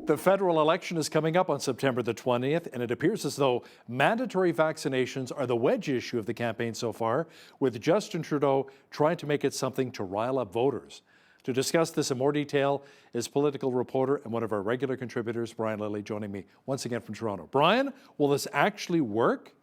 The federal election is coming up on September the 20th, and it appears as though mandatory vaccinations are the wedge issue of the campaign so far, with Justin Trudeau trying to make it something to rile up voters. To discuss this in more detail is political reporter and one of our regular contributors, Brian Lilley, joining me once again from Toronto. Brian, will this actually work?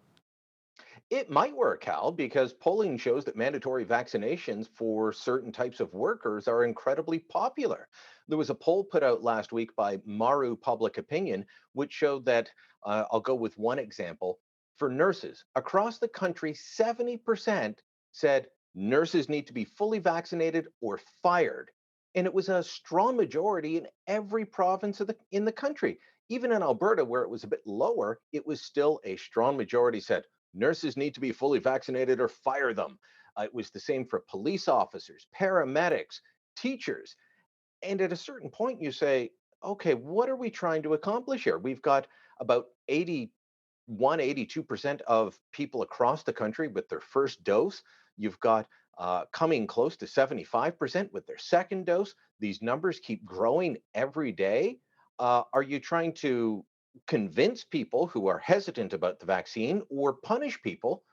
It might work, Hal, because polling shows that mandatory vaccinations for certain types of workers are incredibly popular. There was a poll put out last week by Maru Public Opinion, which showed that, I'll go with one example. For nurses across the country, 70% said nurses need to be fully vaccinated or fired. And it was a strong majority in every province in the country. Even in Alberta, where it was a bit lower, it was still a strong majority said nurses need to be fully vaccinated or fire them. It was the same for police officers, paramedics, teachers. And at a certain point, you say, okay, what are we trying to accomplish here? We've got about 82% of people across the country with their first dose. You've got coming close to 75% with their second dose. These numbers keep growing every day. Are you trying to convince people who are hesitant about the vaccine or punish people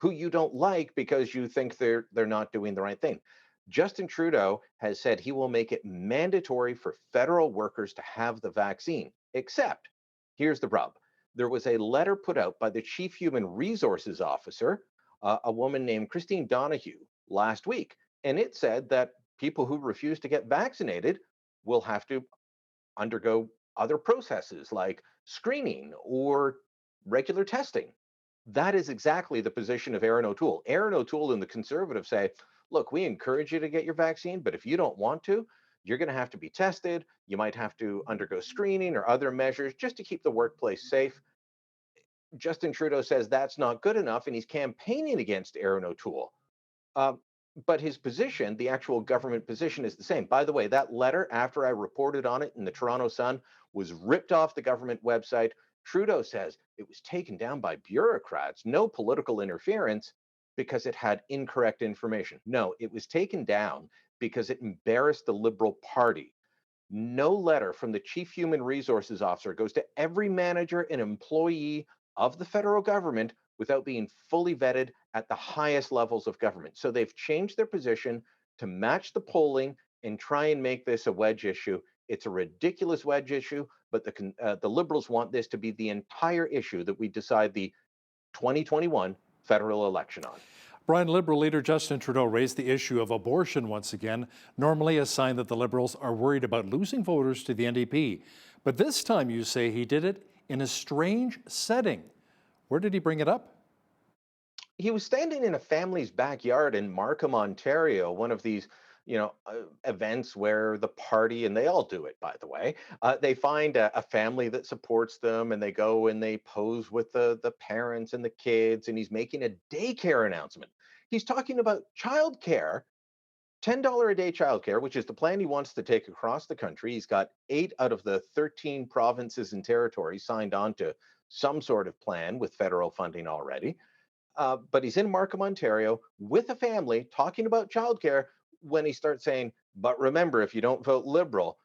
who you don't like because you think they're not doing the right thing? Justin Trudeau has said he will make it mandatory for federal workers to have the vaccine. Except, here's the rub. There was a letter put out by the Chief Human Resources Officer, a woman named Christine Donahue, last week, and it said that people who refuse to get vaccinated will have to undergo other processes like screening or regular testing. That is exactly the position of Aaron O'Toole. Aaron O'Toole and the Conservatives say, look, we encourage you to get your vaccine, but if you don't want to, you're going to have to be tested. You might have to undergo screening or other measures just to keep the workplace safe. Justin Trudeau says that's not good enough, and he's campaigning against Aaron O'Toole. Um, but his position, the actual government position, is the same. By the way, that letter, after I reported on it in the Toronto Sun, was ripped off the government website. Trudeau says it was taken down by bureaucrats, no political interference, because it had incorrect information. No, it was taken down because it embarrassed the Liberal Party. No letter from the Chief Human Resources Officer goes to every manager and employee of the federal government without being fully vetted at the highest levels of government. So they've changed their position to match the polling and try and make this a wedge issue. It's a ridiculous wedge issue, but the Liberals want this to be the entire issue that we decide the 2021 federal election on. Brian, Liberal leader Justin Trudeau raised the issue of abortion once again, normally a sign that the Liberals are worried about losing voters to the NDP. But this time you say he did it in a strange setting. Where did he bring it up? He was standing in a family's backyard in Markham, Ontario, one of these, events where the party, and they all do it, by the way, they find a family that supports them and they go and they pose with the parents and the kids, and he's making a daycare announcement. He's talking about childcare, $10 a day childcare, which is the plan he wants to take across the country. He's got 8 out of the 13 provinces and territories signed on to some sort of plan with federal funding already. But he's in Markham, Ontario, with a family talking about childcare when he starts saying, but remember, if you don't vote Liberal,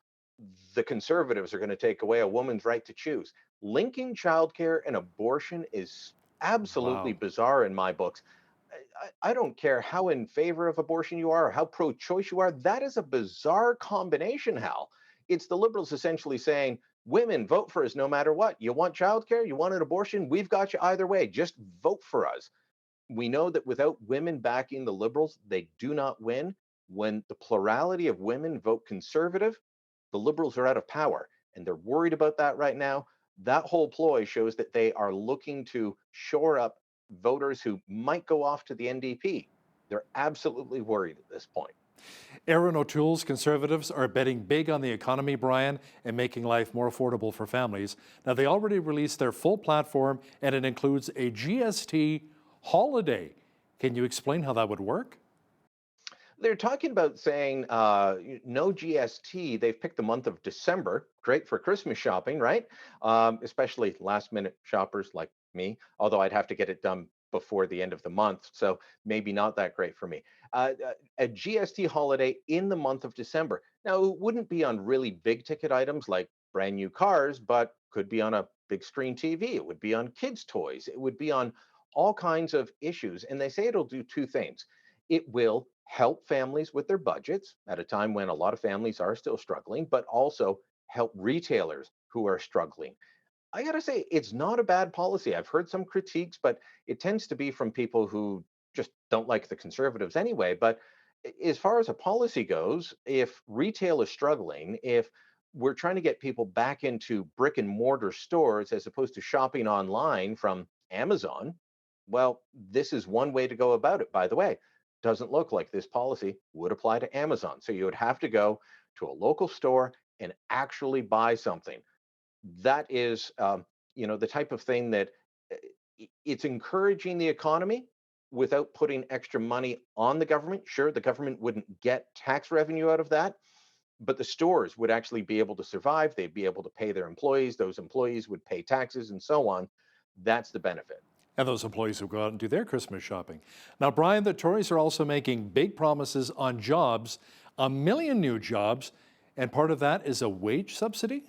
the Conservatives are going to take away a woman's right to choose. Linking childcare and abortion is absolutely Wow. bizarre in my books. I don't care how in favor of abortion you are or how pro choice you are. That is a bizarre combination, Hal. It's the Liberals essentially saying, women, vote for us no matter what. You want childcare? You want an abortion? We've got you either way. Just vote for us. We know that without women backing the Liberals, they do not win. When the plurality of women vote Conservative, the Liberals are out of power. And they're worried about that right now. That whole ploy shows that they are looking to shore up voters who might go off to the NDP. They're absolutely worried at this point. Aaron O'Toole's Conservatives are betting big on the economy, Brian, and making life more affordable for families. Now, they already released their full platform, and it includes a GST holiday. Can you explain how that would work? They're talking about saying no GST. They've picked the month of December. Great for Christmas shopping, right? Especially last minute shoppers like me, although I'd have to get it done before the end of the month. So maybe not that great for me. A GST holiday in the month of December. Now, it wouldn't be on really big ticket items like brand new cars, but could be on a big screen TV. It would be on kids' toys. It would be on all kinds of issues. And they say it'll do two things. It will help families with their budgets at a time when a lot of families are still struggling, but also help retailers who are struggling. I got to say, it's not a bad policy. I've heard some critiques, but it tends to be from people who just don't like the conservatives anyway. But as far as a policy goes, if retail is struggling, if we're trying to get people back into brick and mortar stores as opposed to shopping online from Amazon, well, this is one way to go about it. By the way, doesn't look like this policy would apply to Amazon. So you would have to go to a local store and actually buy something. That is, the type of thing that uh, it's encouraging the economy without putting extra money on the government. Sure, the government wouldn't get tax revenue out of that, but the stores would actually be able to survive. They'd be able to pay their employees. Those employees would pay taxes and so on. That's the benefit. And those employees who go out and do their Christmas shopping. Now, Brian, the Tories are also making big promises on jobs, 1 million new jobs, and part of that is a wage subsidy?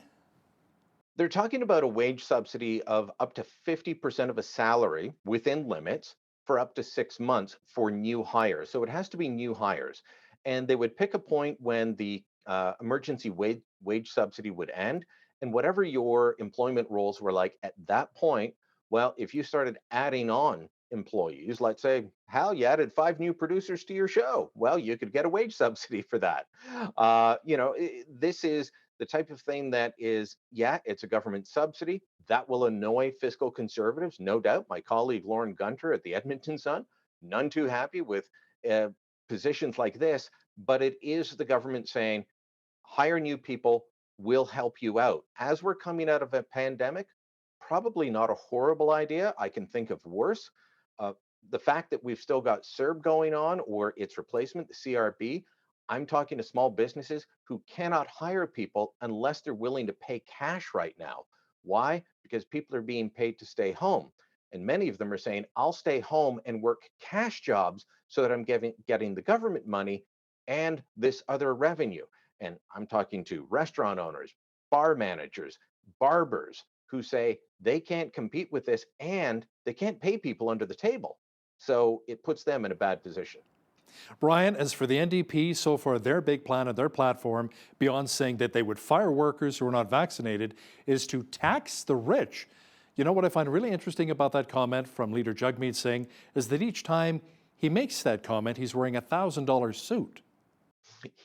They're talking about a wage subsidy of up to 50% of a salary within limits for up to 6 months for new hires. So it has to be new hires. And they would pick a point when the emergency wage subsidy would end. And whatever your employment roles were like at that point, well, if you started adding on employees, let's say, Hal, you added 5 new producers to your show. Well, you could get a wage subsidy for that. This is the type of thing that is, yeah, it's a government subsidy. That will annoy fiscal conservatives, no doubt. My colleague Lauren Gunter at the Edmonton Sun, none too happy with uh, positions like this, but it is the government saying, hire new people, will help you out. As we're coming out of a pandemic, probably not a horrible idea. I can think of worse. Uh, the fact that we've still got CERB going on or its replacement, the CRB, I'm talking to small businesses who cannot hire people unless they're willing to pay cash right now. Why? Because people are being paid to stay home. And many of them are saying, I'll stay home and work cash jobs so that I'm getting the government money and this other revenue. And I'm talking to restaurant owners, bar managers, barbers who say they can't compete with this and they can't pay people under the table. So it puts them in a bad position. Brian, as for the NDP, so far their big plan and their platform, beyond saying that they would fire workers who are not vaccinated, is to tax the rich. You know what I find really interesting about that comment from Leader Jagmeet Singh is that each time he makes that comment, he's wearing a $1,000 suit.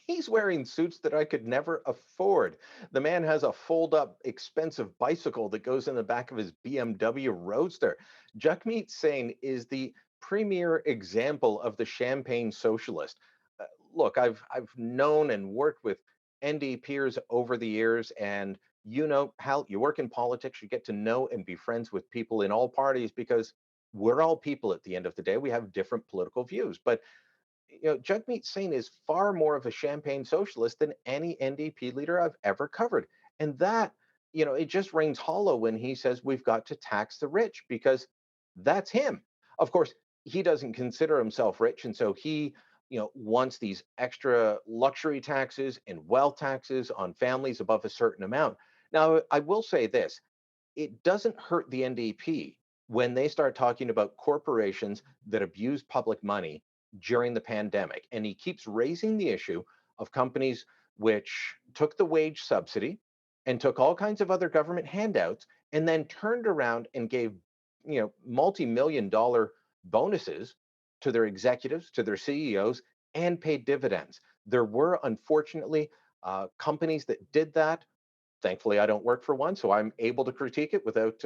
He's wearing suits that I could never afford. The man has a fold up, expensive bicycle that goes in the back of his BMW Roadster. Jagmeet Singh is the premier example of the champagne socialist. Look, I've known and worked with NDPers over the years, and how you work in politics, you get to know and be friends with people in all parties because we're all people at the end of the day. We have different political views, but Jagmeet Singh is far more of a champagne socialist than any NDP leader I've ever covered. And that, it just rings hollow when he says we've got to tax the rich because that's him. Of course, he doesn't consider himself rich. And so he, wants these extra luxury taxes and wealth taxes on families above a certain amount. Now, I will say this, it doesn't hurt the NDP when they start talking about corporations that abuse public money during the pandemic. And he keeps raising the issue of companies which took the wage subsidy and took all kinds of other government handouts and then turned around and gave, multi-million dollar bonuses to their executives, to their CEOs, and paid dividends. There were, unfortunately, companies that did that. Thankfully, I don't work for one, so I'm able to critique it without,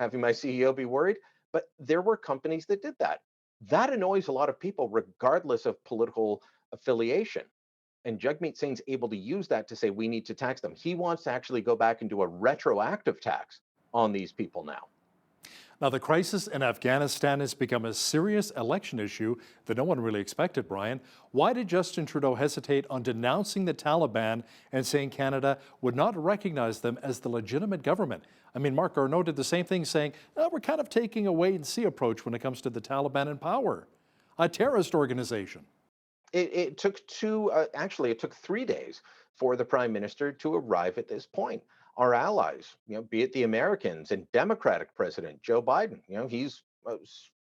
having my CEO be worried. But there were companies that did that. That annoys a lot of people, regardless of political affiliation. And Jagmeet Singh's able to use that to say we need to tax them. He wants to actually go back and do a retroactive tax on these people now. Now, the crisis in Afghanistan has become a serious election issue that no one really expected, Brian. Why did Justin Trudeau hesitate on denouncing the Taliban and saying Canada would not recognize them as the legitimate government? I mean, Marc Garneau did the same thing, saying, oh, we're kind of taking a wait-and-see approach when it comes to the Taliban in power, a terrorist organization. It took actually, it took 3 days for the prime minister to arrive at this point. Our allies, be it the Americans and Democratic President Joe Biden, he's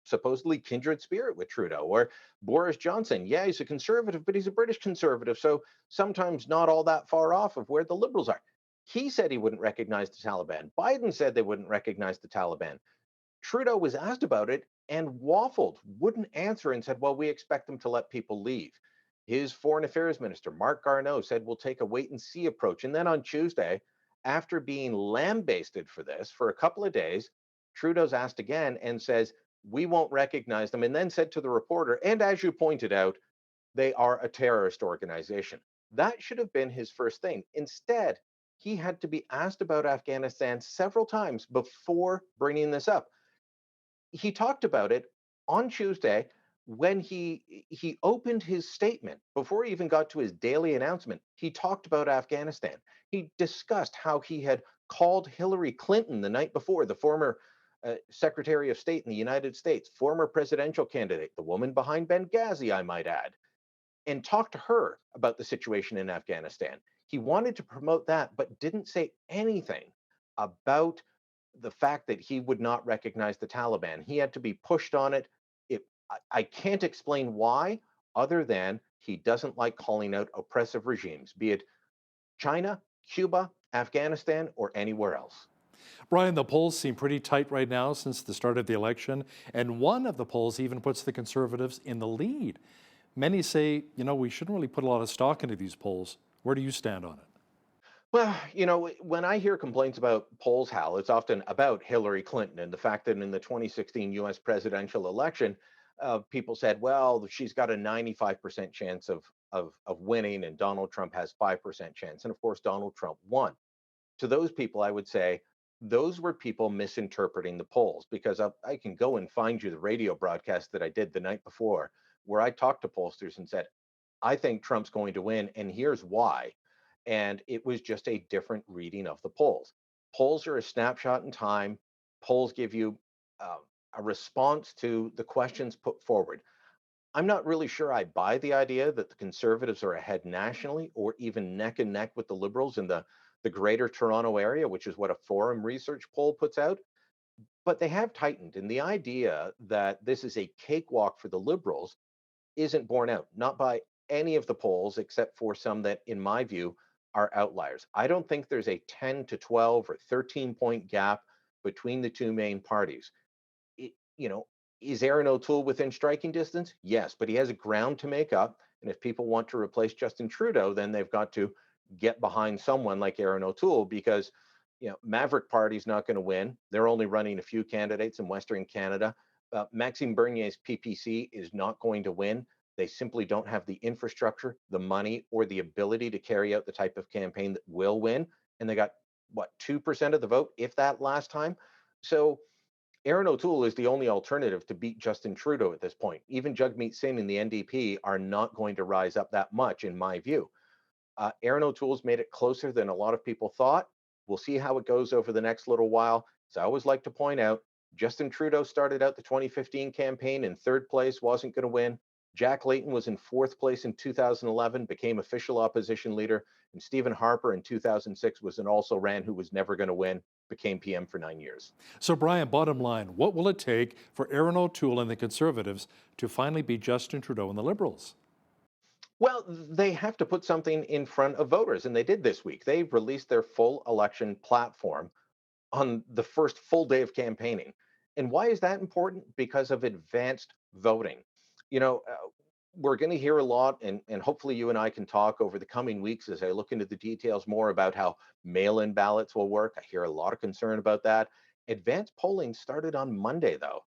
supposedly kindred spirit with Trudeau, or Boris Johnson. Yeah, he's a conservative, but he's a British conservative. So sometimes not all that far off of where the liberals are. He said he wouldn't recognize the Taliban. Biden said they wouldn't recognize the Taliban. Trudeau was asked about it and waffled, wouldn't answer, and said, well, we expect them to let people leave. His foreign affairs minister, Mark Garneau, said, we'll take a wait and see approach. And then on Tuesday, after being lambasted for this for a couple of days, Trudeau's asked again and says, we won't recognize them. And then said to the reporter, and as you pointed out, they are a terrorist organization. That should have been his first thing. Instead, he had to be asked about Afghanistan several times before bringing this up. He talked about it on Tuesday when he opened his statement before he even got to his daily announcement. He talked about Afghanistan. He discussed how he had called Hillary Clinton the night before, the former Secretary of State in the United States, former presidential candidate, the woman behind Benghazi, I might add, and talked to her about the situation in Afghanistan. He wanted to promote that, but didn't say anything about the fact that he would not recognize the Taliban. He had to be pushed on it. I can't explain why, other than he doesn't like calling out oppressive regimes, be it China, Cuba, Afghanistan, or anywhere else. Brian, the polls seem pretty tight right now since the start of the election, and one of the polls even puts the Conservatives in the lead. Many say, we shouldn't really put a lot of stock into these polls. Where do you stand on it? Well, when I hear complaints about polls, Hal, it's often about Hillary Clinton and the fact that in the 2016 US presidential election, people said, well, she's got a 95% chance of winning, and Donald Trump has 5% chance. And of course, Donald Trump won. To those people, I would say those were people misinterpreting the polls, because I can go and find you the radio broadcast that I did the night before, where I talked to pollsters and said, I think Trump's going to win, and here's why. And it was just a different reading of the polls. Polls are a snapshot in time. Polls give you uh, a response to the questions put forward. I'm not really sure I buy the idea that the conservatives are ahead nationally or even neck and neck with the liberals in the greater Toronto area, which is what a Forum Research poll puts out. But they have tightened. And the idea that this is a cakewalk for the liberals isn't borne out, not by any of the polls, except for some that, in my view, are outliers. I don't think there's a 10 to 12 or 13-point gap between the two main parties. It, you know, is Aaron O'Toole within striking distance? Yes, but he has a ground to make up. And if people want to replace Justin Trudeau, then they've got to get behind someone like Aaron O'Toole, because Maverick Party's not going to win. They're only running a few candidates in Western Canada. Maxime Bernier's PPC is not going to win. They simply don't have the infrastructure, the money, or the ability to carry out the type of campaign that will win. And they got, what, 2% of the vote, if that, last time. So Aaron O'Toole is the only alternative to beat Justin Trudeau at this point. Even Jagmeet Singh and the NDP are not going to rise up that much, in my view. Aaron O'Toole's made it closer than a lot of people thought. We'll see how it goes over the next little while. As I always like to point out, Justin Trudeau started out the 2015 campaign in third place, wasn't going to win. Jack Layton was in fourth place in 2011, became official opposition leader. And Stephen Harper in 2006 was an also ran who was never going to win, became PM for 9 years. So, Brian, bottom line, what will it take for Aaron O'Toole and the Conservatives to finally beat Justin Trudeau and the Liberals? Well, they have to put something in front of voters, and they did this week. They released their full election platform on the first full day of campaigning. And why is that important? Because of advanced voting. You know, uh, we're going to hear a lot, and hopefully you and I can talk over the coming weeks as I look into the details more about how mail in ballots will work. I hear a lot of concern about that. Advanced polling started on Monday, though.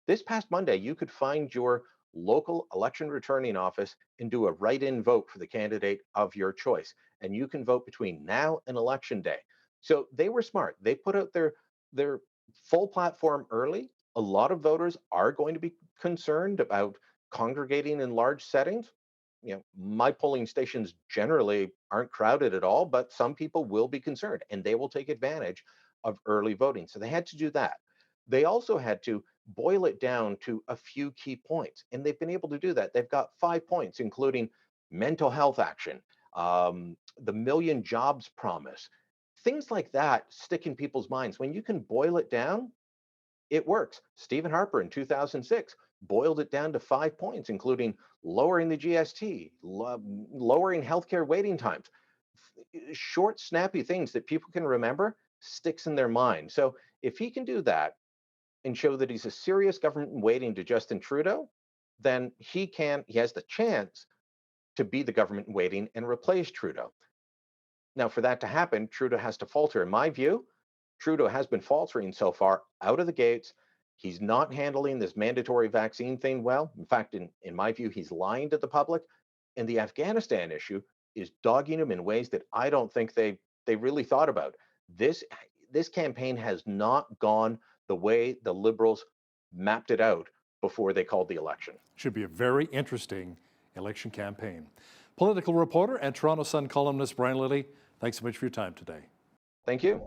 This past Monday, you could find your local election returning office and do a write in vote for the candidate of your choice. And you can vote between now and election day. So they were smart. They put out their full platform early. A lot of voters are going to be concerned about congregating in large settings. My polling stations generally aren't crowded at all, but some people will be concerned, and they will take advantage of early voting. So they had to do that. They also had to boil it down to a few key points. And they've been able to do that. They've got 5 points, including mental health action, the million jobs promise. Things like that stick in people's minds. When you can boil it down, it works. Stephen Harper in 2006 boiled it down to 5 points, including lowering the GST, lowering healthcare waiting times. Short, snappy things that people can remember sticks in their mind. So if he can do that and show that he's a serious government waiting to Justin Trudeau, then he has the chance to be the government waiting and replace Trudeau. Now, for that to happen, Trudeau has to falter. In my view, Trudeau has been faltering so far out of the gates. He's not handling this mandatory vaccine thing well. In fact, in my view, he's lying to the public. And the Afghanistan issue is dogging him in ways that I don't think they really thought about. This this campaign has not gone the way the Liberals mapped it out before they called the election. Should be a very interesting election campaign. Political reporter and Toronto Sun columnist Brian Lilley, thanks so much for your time today. Thank you.